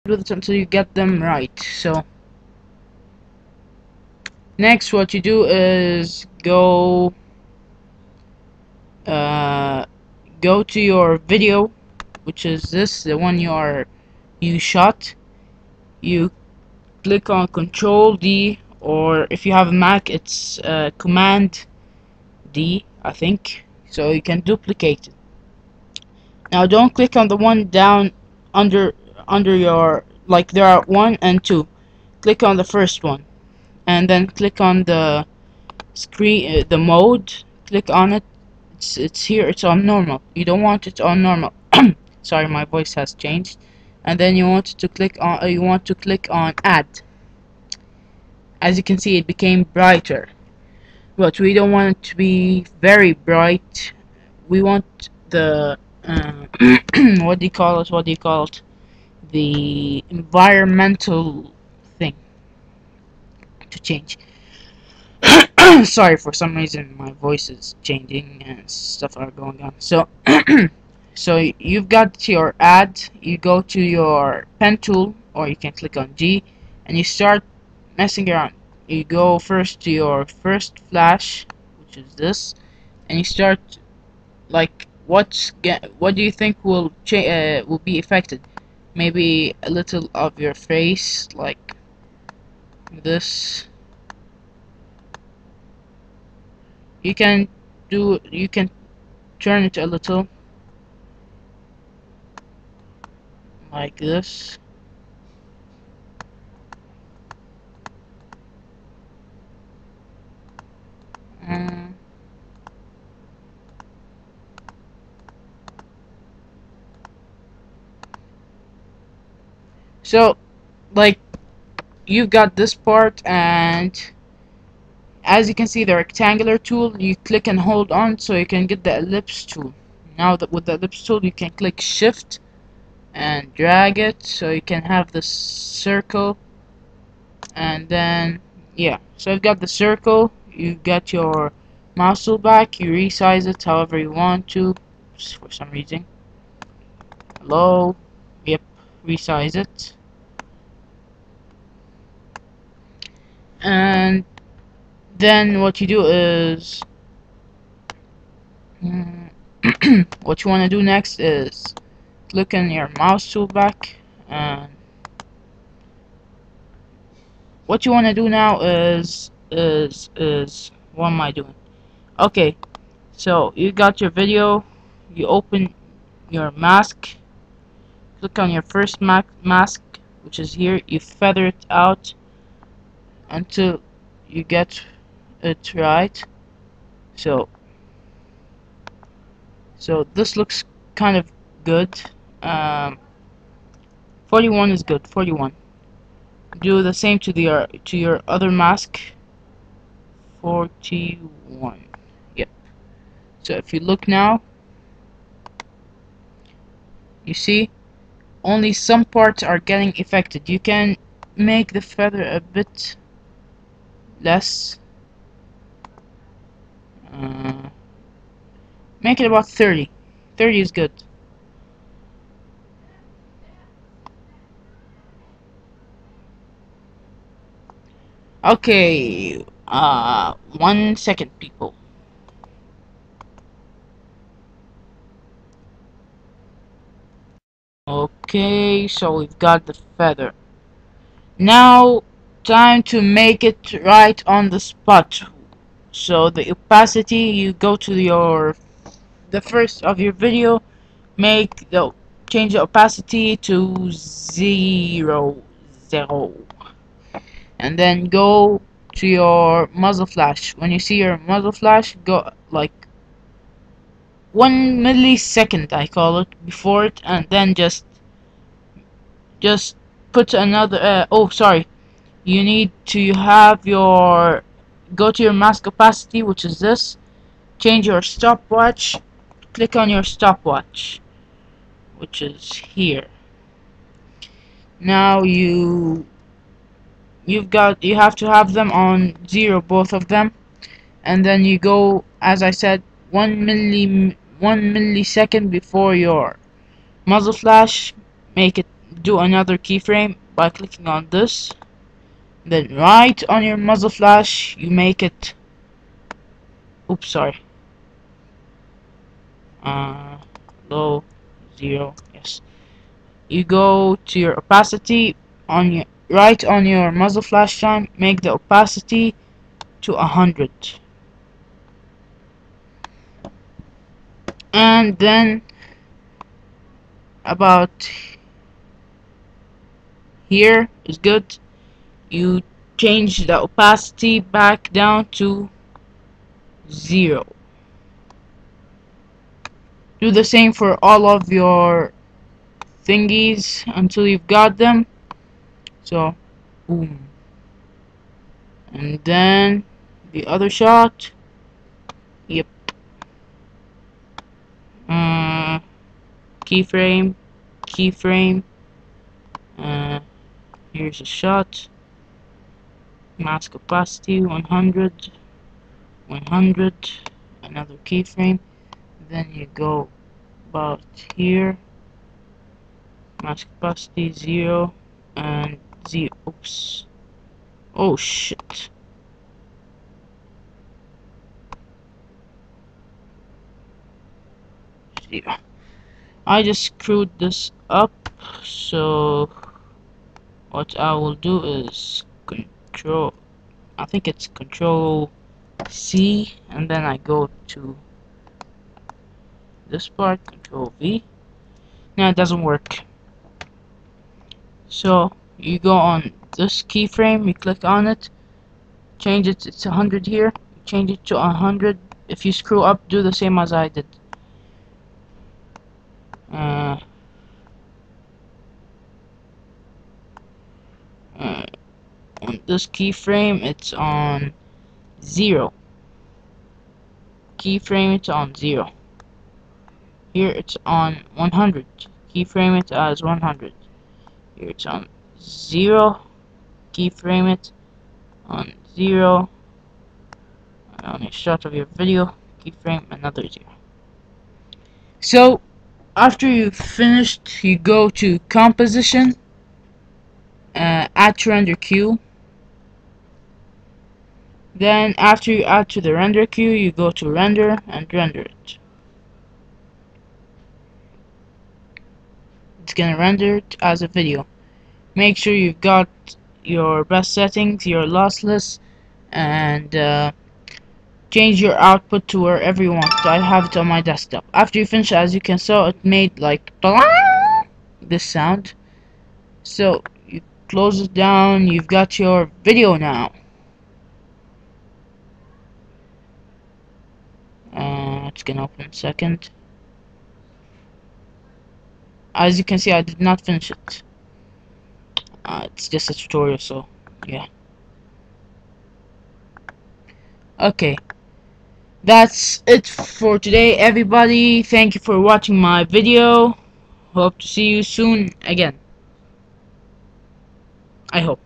with it until you get them right. So next, what you do is go to your video, which is this, the one you shot. You click on Control D, or if you have a Mac, it's Command D, I think. So you can duplicate it. Now don't click on the one down under your, like there are 1 and 2. Click on the first one, and then click on the screen, the mode. Click on it. It's here. It's on normal. You don't want it on normal. Sorry, my voice has changed. And then you want to click on add. As you can see, it became brighter, but we don't want it to be very bright. We want the what do you call it? The environmental thing to change. Sorry, for some reason my voice is changing and stuff are going on. So so you've got your add. You go to your pen tool, or you can click on G, and you start messing around. You go first to your first flash, which is this, and you start, like, what do you think will be affected? Maybe a little of your face, like this. You can turn it a little like this. So, like, you've got this part, and as you can see, the rectangular tool, you click and hold on so you can get the ellipse tool. Now that with the ellipse tool, you can click shift and drag it so you can have the circle. And then, yeah, so I've got the circle. You get your mouse tool back, you resize it however you want to, for some reason. Hello. Yep, resize it. And then what you do is what you want to do next is click on your mouse tool back, and what you want to do now is what am I doing? Okay, so you got your video, you open your mask, click on your first mask, which is here. You feather it out until you get it right. So this looks kind of good. 41 is good. 41. Do the same to your other mask. 41. Yep. So if you look now, you see only some parts are getting affected. You can make the feather a bit less. Make it about 30. 30 is good. Okay, 1 second, people. Okay, so we've got the feather. Now, time to make it right on the spot. So the opacity, you go to the first of your video, change the opacity to 0, and then go to your muzzle flash. When you see your muzzle flash, go like 1 millisecond, I call it, before it, and then just put another oh, sorry, you need to have your go to your mask opacity, which is this, change your stopwatch, click on your stopwatch, which is here. Now you have to have them on 0, both of them, and then you go, as I said, 1 millisecond before your muzzle flash, make it do another keyframe by clicking on this. Then right on your muzzle flash, you make it. Oops, sorry. Low 0. Yes. You go to your opacity on your right on your muzzle flash time. Make the opacity to 100, and then about here is good. You change the opacity back down to 0. Do the same for all of your thingies until you've got them. So, boom. And then the other shot. Yep. Keyframe. Keyframe. Here's a shot. Mask opacity 100. 100. Another keyframe. Then you go about here. Mask opacity 0 and 0. Oops. Oh shit. I just screwed this up, so what I will do is I think it's Control C, and then I go to this part, Control V. No, it doesn't work. So you go on this keyframe, you click on it, change it, it's 100 here, change it to 100. If you screw up, do the same as I did. On this keyframe, it's on 0. Keyframe it on 0. Here it's on 100. Keyframe it as 100. Here it's on 0. Keyframe it on 0. And on a shot of your video, keyframe another 0. So after you've finished, you go to composition, add to render queue. Then after you add to the render queue, you go to render and render it. It's gonna render it as a video. Make sure you've got your best settings, your lossless, and change your output to wherever you want. So I have it on my desktop. After you finish, as you can see, it made like this sound. So you close it down, you've got your video now. It's gonna open in a second. As you can see, I did not finish it. It's just a tutorial, so yeah. Okay, that's it for today, everybody. Thank you for watching my video. Hope to see you soon again. I hope.